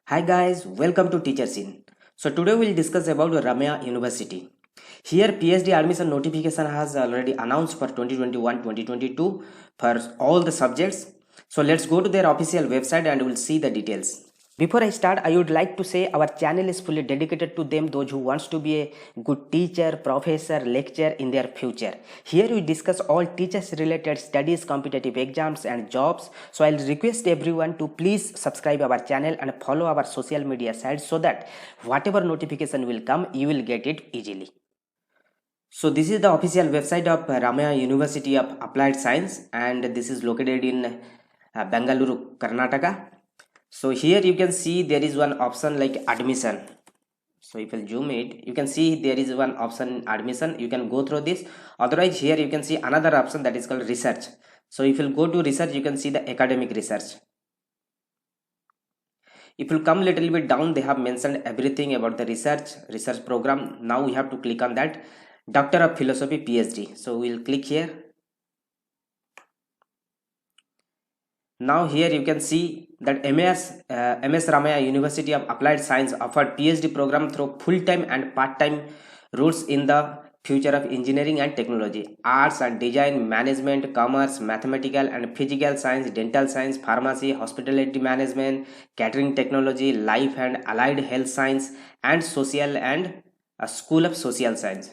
Hi guys, welcome to Teacher Scene. So today we'll discuss about Ramya University. Here PhD admission notification has already announced for 2021-2022 for all the subjects. So let's go to their official website and we'll see the details. Before I start, I would like to say our channel is fully dedicated to them, those who wants to be a good teacher, professor, lecturer in their future. Here we discuss all teachers related studies, competitive exams and jobs. So I'll request everyone to please subscribe our channel and follow our social media sites so that whatever notification will come, you will get it easily. So this is the official website of Ramaya University of Applied Science, and this is located in Bengaluru, Karnataka. So here you can see there is one option like admission. So if you zoom it, you can see there is one option admission. You can go through this. Otherwise here you can see another option that is called research. So if you go to research, you can see the academic research. If you come little bit down, they have mentioned everything about the research program. Now we have to click on that Doctor of Philosophy PhD. So we'll click here. Now here you can see that MS Ramaya University of Applied Science offered PhD program through full-time and part-time routes in the future of engineering and technology, arts and design, management, commerce, mathematical and physical science, dental science, pharmacy, hospitality management, catering technology, life and allied health science, and social and a school of social science.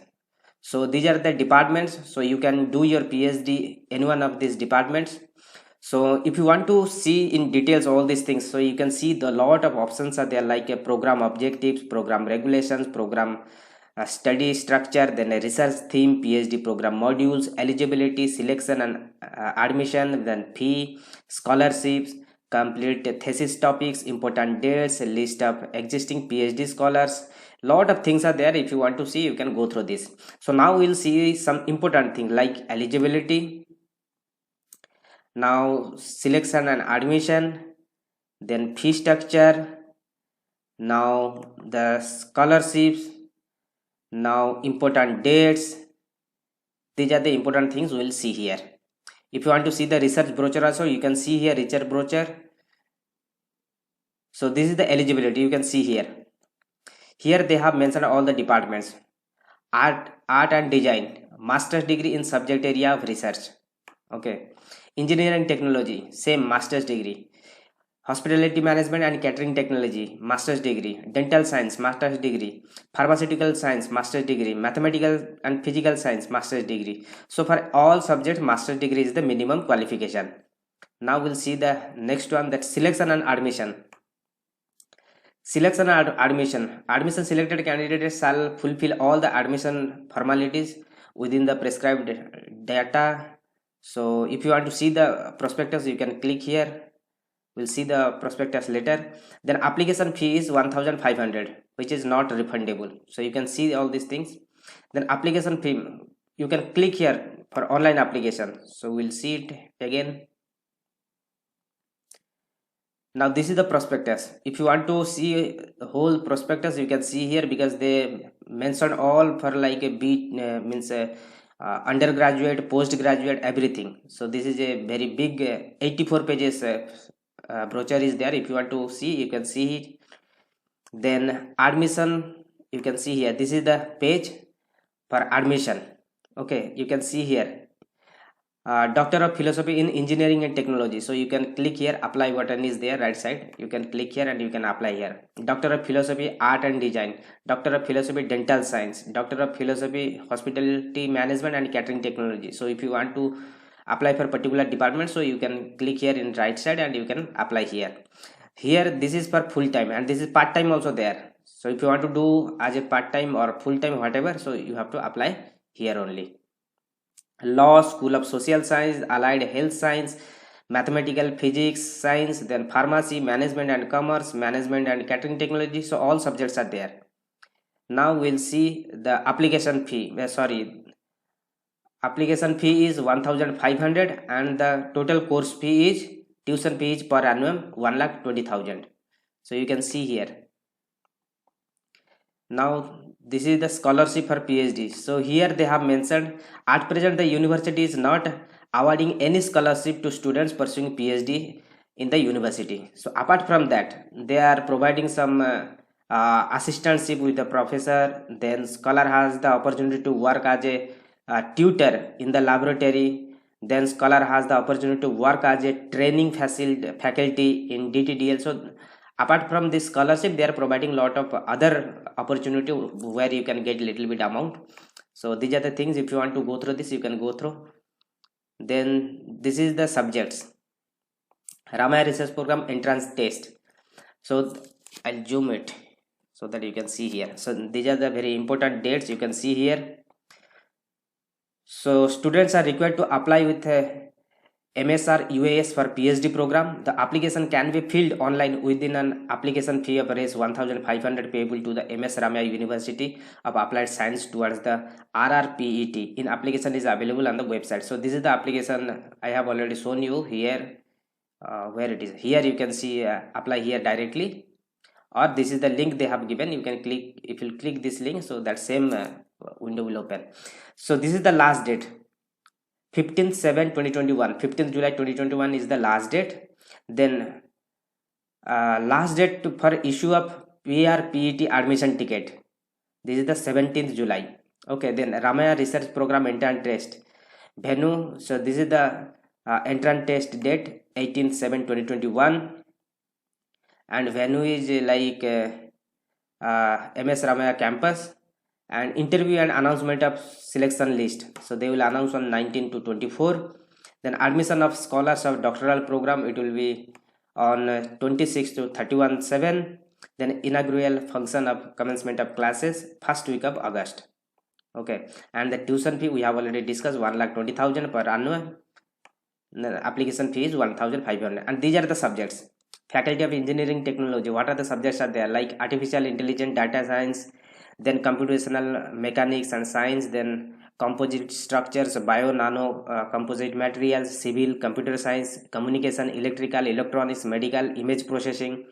So these are the departments. So you can do your PhD in one of these departments. So if you want to see in details all these things, so you can see the lot of options are there, like a program objectives, program regulations, program study structure, then a research theme, PhD program modules, eligibility, selection and admission, then fee, scholarships, complete thesis topics, important dates, a list of existing PhD scholars. Lot of things are there. If you want to see, you can go through this. So now we'll see some important thing like eligibility, now selection and admission, then fee structure, now the scholarships, now important dates. These are the important things we will see here. If you want to see the research brochure also, you can see here research brochure. So this is the eligibility, you can see here. Here they have mentioned all the departments: art and design, master's degree in subject area of research. Okay. Engineering technology, same master's degree. Hospitality management and catering technology, master's degree. Dental science, master's degree. Pharmaceutical science, master's degree. Mathematical and physical science, master's degree. So for all subjects, master's degree is the minimum qualification. Now we'll see the next one, that selection and admission. Selection and admission selected candidates shall fulfill all the admission formalities within the prescribed data. So if you want to see the prospectus, you can click here. We'll see the prospectus later. Then application fee is 1500, which is not refundable. So you can see all these things. Then application fee, you can click here for online application. So we'll see it again. Now this is the prospectus. If you want to see the whole prospectus, you can see here, because they mentioned all for like a means undergraduate, postgraduate, everything. So this is a very big 84 pages brochure is there. If you want to see, you can see it. Then admission, you can see here, this is the page for admission. Okay, you can see here Doctor of Philosophy in Engineering and Technology. So you can click here, apply button is there, right side. You can click here and you can apply here. Doctor of Philosophy Art and Design, Doctor of Philosophy Dental Science, Doctor of Philosophy Hospitality Management and Catering Technology. So if you want to apply for particular department, so you can click here in right side and you can apply here. Here this is for full time and this is part time also there. So if you want to do as a part time or full time, whatever, so you have to apply here only. Law, School of Social Science, Allied Health Science, Mathematical Physics Science, then Pharmacy, Management and Commerce, Management and Catering Technology. So all subjects are there. Now we'll see the application fee. Application fee is 1500 and the total course fee is, tuition fee is per annum 1,20,000. So you can see here. Now this is the scholarship for PhD. So here they have mentioned, at present the university is not awarding any scholarship to students pursuing PhD in the university. So apart from that, they are providing some assistantship with the professor. Then scholar has the opportunity to work as a tutor in the laboratory. Then scholar has the opportunity to work as a training faculty in DTDL. So apart from this scholarship, they are providing lot of other opportunity where you can get little bit amount. So these are the things. If you want to go through this, you can go through. Then this is the subjects. Ramaya Research Program entrance test. So I'll zoom it so that you can see here. So these are the very important dates you can see here. So students are required to apply with MSR UAS for PhD program. The application can be filled online within an application fee of Rs 1,500 payable to the MS Ramaya University of Applied Science towards the RRPET. In application is available on the website. So this is the application I have already shown you here. Where it is here, you can see apply here directly, or this is the link they have given. You can click, if you click this link, so that same window will open. So this is the last date, 15/7/2021. 15th July 2021 is the last date. Then last date for issue of PRPET admission ticket, this is the 17th July. Okay, then Ramaya Research Program entrance test venue. So this is the entrance test date, 18/7/2021, and venue is like MS Ramaya campus, and interview and announcement of selection list. So they will announce on 19 to 24. Then admission of scholars of doctoral program, it will be on 26 to 31/7. Then inaugural function of commencement of classes, first week of August. Okay, and the tuition fee we have already discussed, 1,20,000 per annum. The application fee is 1,500. And these are the subjects. Faculty of Engineering Technology, what are the subjects are there? Like artificial intelligence, data science, then computational mechanics and science, then composite structures, bio nano composite materials, civil, computer science, communication, electrical, electronics, medical, image processing,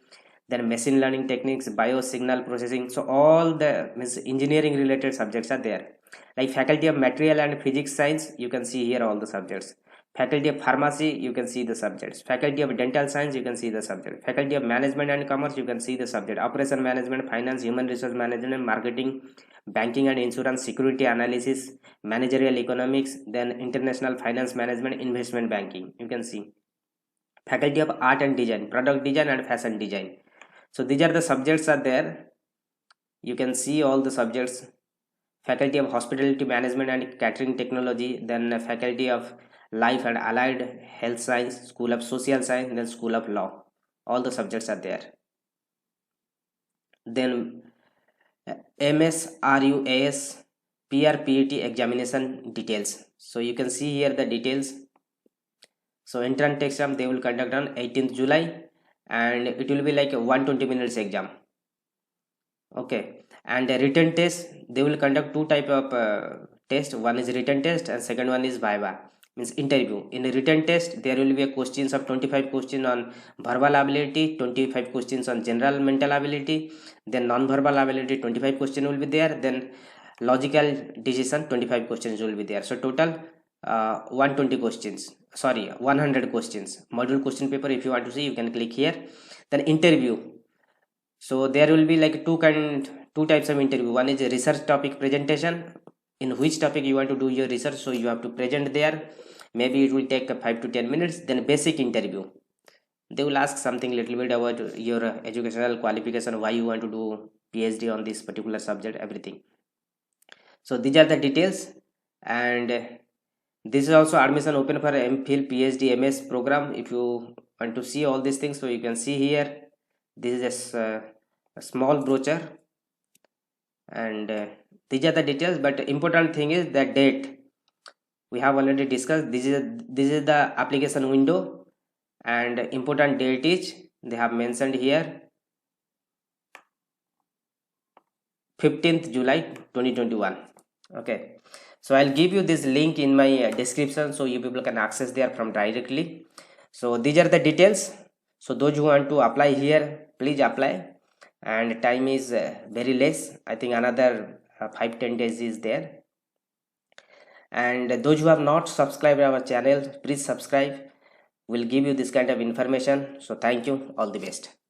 then machine learning techniques, bio signal processing. So all the engineering related subjects are there. Like faculty of material and physics science, you can see here all the subjects. Faculty of Pharmacy, you can see the subjects. Faculty of Dental Science, you can see the subject. Faculty of Management and Commerce, you can see the subject. Operation Management, Finance, Human Resource Management, Marketing, Banking and Insurance, Security Analysis, Managerial Economics, then International Finance Management, Investment Banking, you can see. Faculty of Art and Design, Product Design and Fashion Design. So these are the subjects are there. You can see all the subjects. Faculty of Hospitality Management and Catering Technology, then Faculty of Life and Allied Health Science, School of Social Science, then School of Law. All the subjects are there. Then MSRUAS PRPET examination details. So you can see here the details. So entrance exam they will conduct on 18th July, and it will be like a 120 minutes exam. Okay, and a written test they will conduct two type of test. One is written test and second one is viva, means interview. In a written test there will be a questions of 25 questions on verbal ability, 25 questions on general mental ability, then non-verbal ability 25 questions will be there, then logical decision 25 questions will be there. So total 120 questions, sorry, 100 questions. Module question paper, if you want to see, you can click here. Then interview. So there will be like two types of interview. One is a research topic presentation, in which topic you want to do your research, so you have to present there. Maybe it will take 5 to 10 minutes. Then basic interview, they will ask something little bit about your educational qualification, why you want to do PhD on this particular subject, everything. So these are the details. And this is also admission open for MPhil, PhD, MS program. If you want to see all these things, so you can see here. This is a small brochure, and these are the details. But important thing is that date we have already discussed. This is the application window, and important date is they have mentioned here, 15th July 2021. Okay, so I'll give you this link in my description, so you people can access there from directly. So these are the details. So those who want to apply here, please apply, and time is very less. I think another 5-10 days is there. And those who have not subscribed our channel, please subscribe. will give you this kind of information. So thank you, all the best.